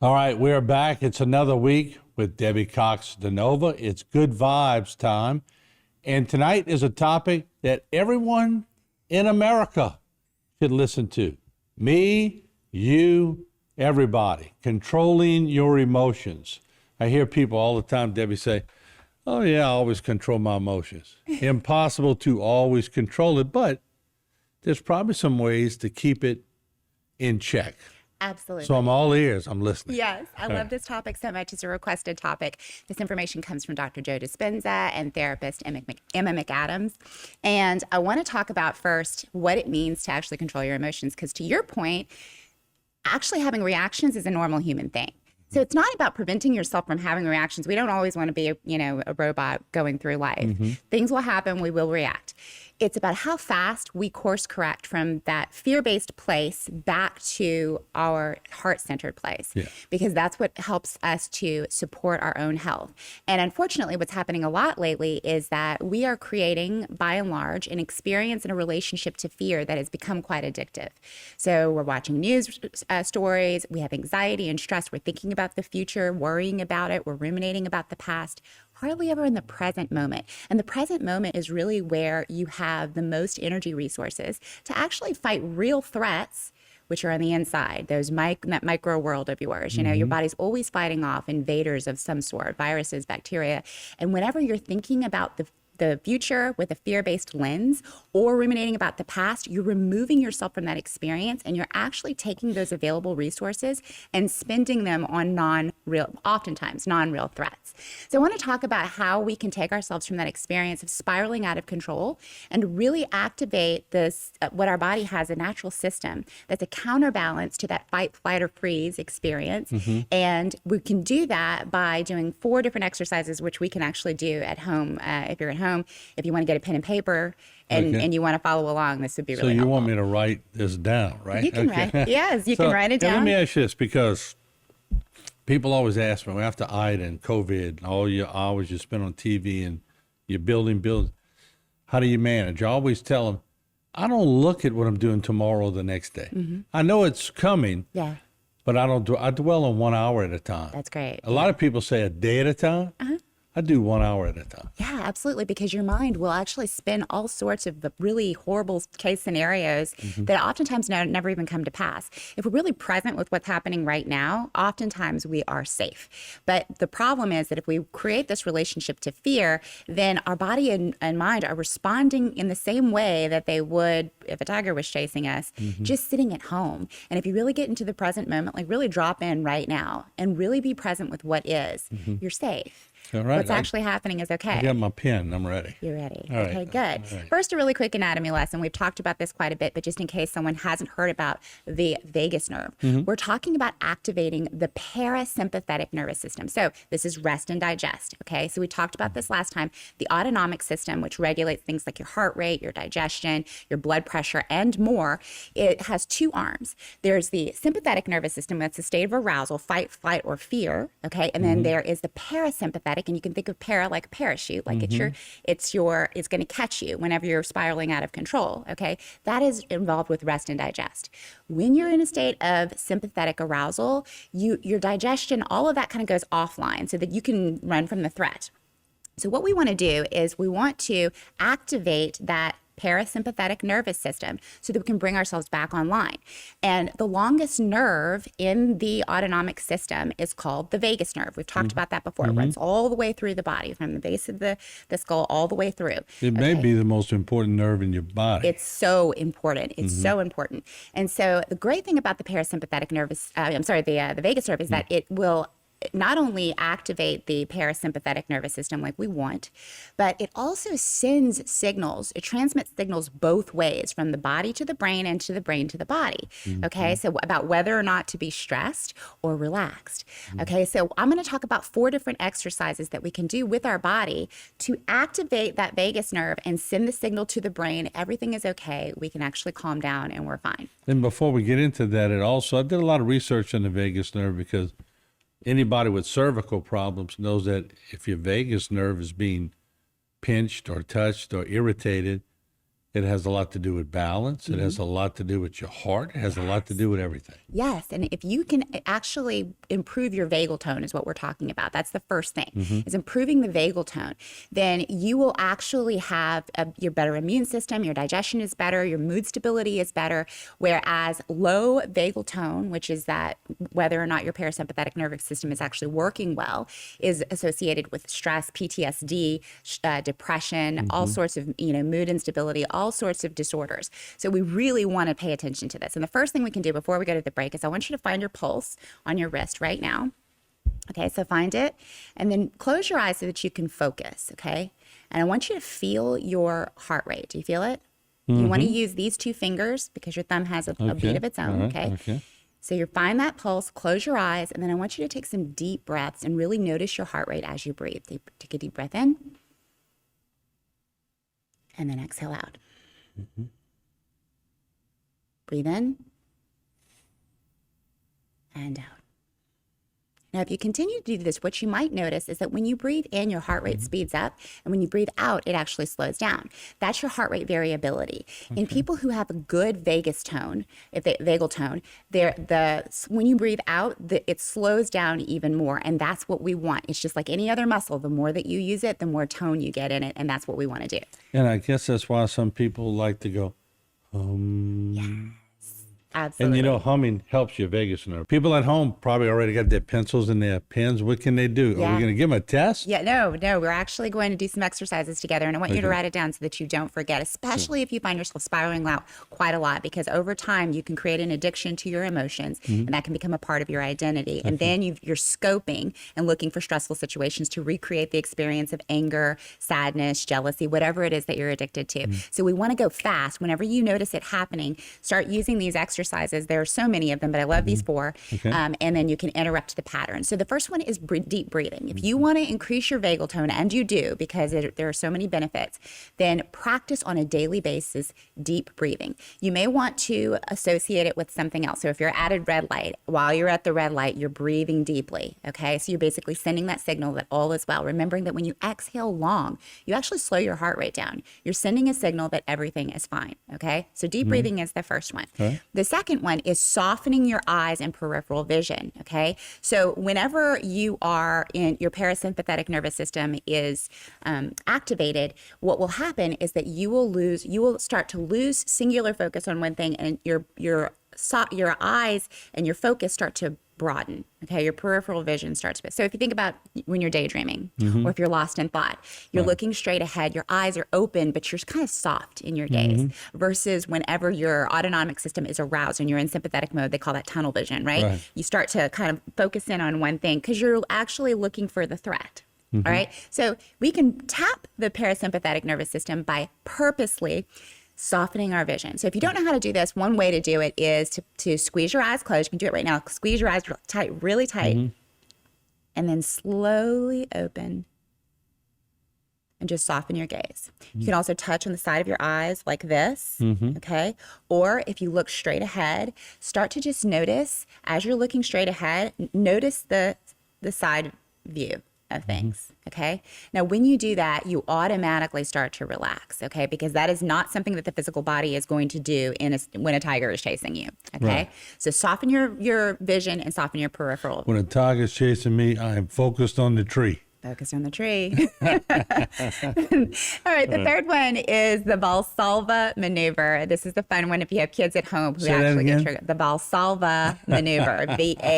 All right, we're back. It's another week with Debbie Cox DeNova. It's good vibes time. And tonight is a topic that everyone in America should listen to. Me, you, everybody. Controlling your emotions. I hear people all the time, Debbie, say, oh yeah, I always control my emotions. Impossible to always control it, but there's probably some ways to keep it in check. Absolutely. So I'm all ears. I'm listening. Yes, I love this topic so much. It's a requested topic. This information comes from Dr. Joe Dispenza and therapist Emma McAdams. And I want to talk about first what it means to actually control your emotions, because to your point, actually having reactions is a normal human thing. So it's not about preventing yourself from having reactions. We don't always want to be, a robot going through life. Things will happen. We will react. It's about how fast we course correct from that fear-based place back to our heart-centered place, because that's what helps us to support our own health. And unfortunately, what's happening a lot lately is that we are creating, by and large, an experience and a relationship to fear that has become quite addictive. So we're watching news stories, we have anxiety and stress, we're thinking about the future, worrying about it, we're ruminating about the past, hardly ever in the present moment. And the present moment is really where you have the most energy resources to actually fight real threats, which are on the inside, that micro world of yours. Your body's always fighting off invaders of some sort, viruses, bacteria. And whenever you're thinking about the future with a fear-based lens or ruminating about the past, you're removing yourself from that experience, and you're actually taking those available resources and spending them on oftentimes non-real threats. So I want to talk about how we can take ourselves from that experience of spiraling out of control and really activate this, what our body has, a natural system that's a counterbalance to that fight, flight, or freeze experience. And we can do that by doing 4 different exercises, which we can actually do at home if you're at home. If you want to get a pen and paper and you want to follow along, this would be really helpful. So you want me to write this down, right? You can write. Yes, you can write it down. Let me ask you this, because people always ask me, after Ida and COVID, all your hours you spend on TV and you're building, how do you manage? I always tell them, I don't look at what I'm doing tomorrow or the next day. I know it's coming, but I dwell on 1 hour at a time. That's great. A lot of people say a day at a time. I do 1 hour at a time. Yeah, absolutely, because your mind will actually spin all sorts of the really horrible case scenarios that oftentimes never even come to pass. If we're really present with what's happening right now, oftentimes we are safe. But the problem is that if we create this relationship to fear, then our body and mind are responding in the same way that they would if a tiger was chasing us, just sitting at home. And if you really get into the present moment, like really drop in right now and really be present with what is, you're safe. All right. What's actually happening is okay. I got my pen. I'm ready. You're ready. All right. Okay, good. All right. First, a really quick anatomy lesson. We've talked about this quite a bit, but just in case someone hasn't heard about the vagus nerve, we're talking about activating the parasympathetic nervous system. So this is rest and digest, okay? So we talked about this last time. The autonomic system, which regulates things like your heart rate, your digestion, your blood pressure, and more, it has 2 arms. There's the sympathetic nervous system, that's a state of arousal, fight, flight, or fear, okay? And then there is the parasympathetic, and you can think of para like a parachute, like it's going to catch you whenever you're spiraling out of control, okay? That is involved with rest and digest. When you're in a state of sympathetic arousal, your digestion, all of that kind of goes offline so that you can run from the threat. So what we want to do is we want to activate that parasympathetic nervous system so that we can bring ourselves back online. And the longest nerve in the autonomic system is called the vagus nerve. We've talked about that before. It runs all the way through the body, from the base of the skull all the way through. It may be the most important nerve in your body. It's so important. It's so important. And so the great thing about the parasympathetic nervous, the vagus nerve is that it will not only activate the parasympathetic nervous system like we want, but it also sends signals. It transmits signals both ways, from the body to the brain and to the brain to the body. Okay, so about whether or not to be stressed or relaxed. Okay, so I'm going to talk about 4 different exercises that we can do with our body to activate that vagus nerve and send the signal to the brain. Everything is okay. We can actually calm down and we're fine. And before we get into that, I did a lot of research on the vagus nerve, because anybody with cervical problems knows that if your vagus nerve is being pinched or touched or irritated, It has a lot to do with balance. It has a lot to do with your heart. It has a lot to do with everything. Yes, and if you can actually improve your vagal tone is what we're talking about. That's the first thing, is improving the vagal tone. Then you will actually have your better immune system, your digestion is better, your mood stability is better, whereas low vagal tone, which is that whether or not your parasympathetic nervous system is actually working well, is associated with stress, PTSD, depression, all sorts of, mood instability, all sorts of disorders. So we really want to pay attention to this. And the first thing we can do before we go to the break is I want you to find your pulse on your wrist right now. Okay, so find it and then close your eyes so that you can focus, okay? And I want you to feel your heart rate. Do you feel it? You want to use these two fingers because your thumb has a beat of its own, okay? So you find that pulse, close your eyes, and then I want you to take some deep breaths and really notice your heart rate as you breathe. Take a deep breath in and then exhale out. Breathe in and out. Now, if you continue to do this, what you might notice is that when you breathe in, your heart rate speeds up, and when you breathe out, it actually slows down. That's your heart rate variability. In people who have a good vagus tone, vagal tone, when you breathe out, it slows down even more, and that's what we want. It's just like any other muscle. The more that you use it, the more tone you get in it, and that's what we want to do. And I guess that's why some people like to go, Absolutely. And humming helps your vagus nerve. People at home probably already got their pencils and their pens. What can they do? Yeah. Are we going to give them a test? Yeah, no. We're actually going to do some exercises together, and I want you to write it down so that you don't forget, especially if you find yourself spiraling out quite a lot, because over time you can create an addiction to your emotions, and that can become a part of your identity. And then you're scoping and looking for stressful situations to recreate the experience of anger, sadness, jealousy, whatever it is that you're addicted to. So we want to go fast. Whenever you notice it happening, start using these exercises. There are so many of them, but I love these 4. And then you can interrupt the pattern. So the first one is deep breathing. If you want to increase your vagal tone, and you do because there are so many benefits, then practice on a daily basis deep breathing. You may want to associate it with something else. So if you're at a red light, while you're at the red light, you're breathing deeply. Okay, so you're basically sending that signal that all is well. Remembering that when you exhale long, you actually slow your heart rate down. You're sending a signal that everything is fine. Okay, so deep breathing is the first one. The second one is softening your eyes and peripheral vision, okay? So whenever you are in your parasympathetic nervous system is activated, what will happen is that you will start to lose singular focus on one thing, and your eyes and your focus start to broaden, okay? Your peripheral vision starts to. So if you think about when you're daydreaming or if you're lost in thought, you're looking straight ahead, your eyes are open, but you're kind of soft in your gaze versus whenever your autonomic system is aroused and you're in sympathetic mode, they call that tunnel vision, right? You start to kind of focus in on one thing because you're actually looking for the threat. All right. So we can tap the parasympathetic nervous system by purposely softening our vision. So if you don't know how to do this, one way to do it is to squeeze your eyes closed. You can do it right now. Squeeze your eyes really tight, and then slowly open and just soften your gaze. You can also touch on the side of your eyes like this, okay? Or if you look straight ahead, start to just notice as you're looking straight ahead, notice the side view of things, okay? Now, when you do that, you automatically start to relax, okay? Because that is not something that the physical body is going to do when a tiger is chasing you, okay? So soften your vision and soften your peripheral. When a tiger's chasing me, I am focused on the tree. Focus on the tree. All right, the third one is the Valsalva maneuver. This is the fun one if you have kids at home who actually get triggered. The Valsalva maneuver, V-A-S-A-L-V-A.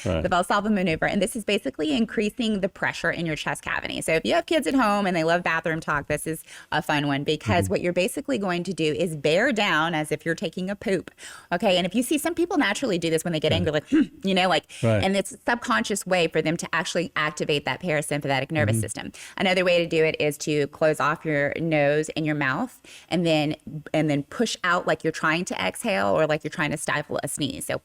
The Valsalva maneuver. And this is basically increasing the pressure in your chest cavity. So if you have kids at home and they love bathroom talk, this is a fun one because what you're basically going to do is bear down as if you're taking a poop. Okay, and if you see some people naturally do this when they get angry, like, and it's a subconscious way for them to actually activate that parasympathetic nervous system. Another way to do it is to close off your nose and your mouth and then push out like you're trying to exhale or like you're trying to stifle a sneeze. So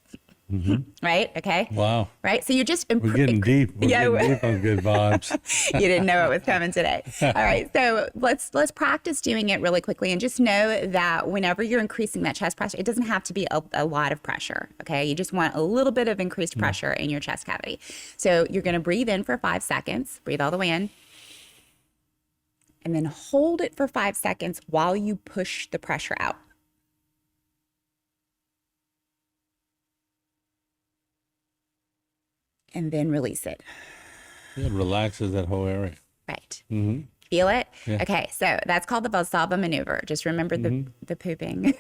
right? Okay. Wow. Right. So you're just We're getting deep. We're getting deep on good vibes. You didn't know it was coming today. All right. So let's practice doing it really quickly and just know that whenever you're increasing that chest pressure, it doesn't have to be a lot of pressure. Okay. You just want a little bit of increased pressure in your chest cavity. So you're going to breathe in for 5 seconds. Breathe all the way in. and then hold it for 5 seconds while you push the pressure out. And then release it. It relaxes that whole area. Right. Mm-hmm. Feel it? Yeah. Okay, so that's called the Valsalva maneuver. Just remember the pooping.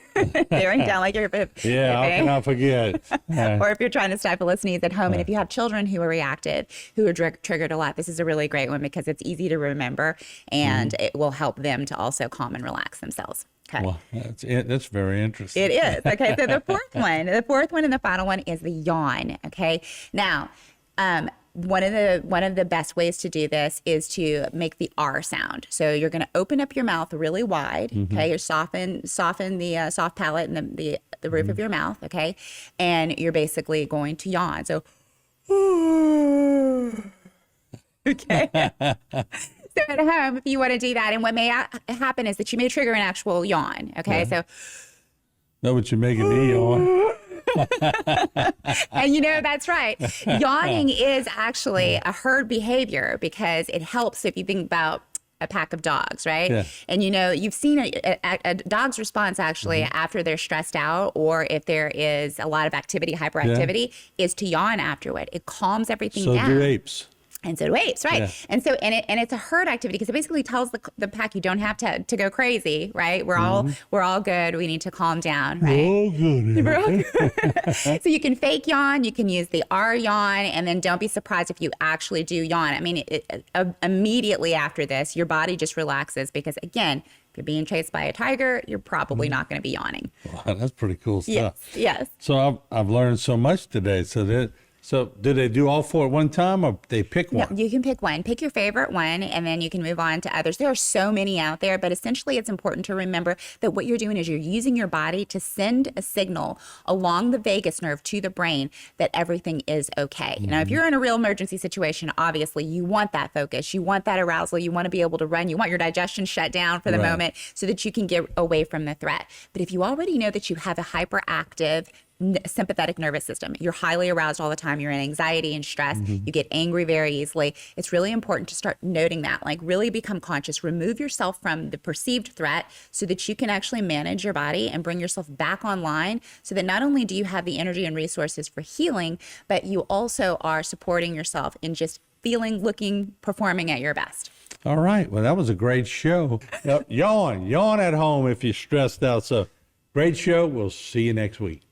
Staring down like you're pooping. Yeah, how can I forget? Yeah. Or if you're trying to stifle a sneeze at home, and if you have children who are reactive, who are triggered a lot, this is a really great one because it's easy to remember, and it will help them to also calm and relax themselves. Okay. Well, that's very interesting. It is. Okay, so the fourth one and the final one is the yawn. Okay. Now, one of the best ways to do this is to make the R sound. So you're going to open up your mouth really wide. Okay, you soften the soft palate and the roof of your mouth. Okay, and you're basically going to yawn. So, okay. So at home, if you want to do that, and what may happen is that you may trigger an actual yawn. Okay, so. Know what you're making me yawn. And that's right. Yawning is actually a herd behavior because it helps if you think about a pack of dogs, right? Yeah. And you've seen a dog's response actually after they're stressed out, or if there is a lot of activity, hyperactivity, is to yawn afterward. It calms everything down. So do apes. And so do apes, right? Yeah. And so, and it's a herd activity because it basically tells the pack you don't have to go crazy, right? We're all good. We need to calm down, right? Oh, good. We're all good. So you can fake yawn, you can use the R yawn, and then don't be surprised if you actually do yawn. I mean, immediately after this, your body just relaxes because, again, if you're being chased by a tiger, you're probably not going to be yawning. Wow, that's pretty cool stuff. Yes. So I've learned so much today. So do they do all four at one time, or they pick one? No, you can pick one. Pick your favorite one, and then you can move on to others. There are so many out there, but essentially it's important to remember that what you're doing is you're using your body to send a signal along the vagus nerve to the brain that everything is okay. Now, if you're in a real emergency situation, obviously you want that focus. You want that arousal. You want to be able to run. You want your digestion shut down for the moment so that you can get away from the threat. But if you already know that you have a hyperactive sympathetic nervous system, you're highly aroused all the time, you're in anxiety and stress, you get angry very easily, it's really important to start noting that, like really become conscious, remove yourself from the perceived threat so that you can actually manage your body and bring yourself back online so that not only do you have the energy and resources for healing, but you also are supporting yourself in just feeling, looking, performing at your best. All right. Well, that was a great show. Yawn at home if you're stressed out. So great show. We'll see you next week.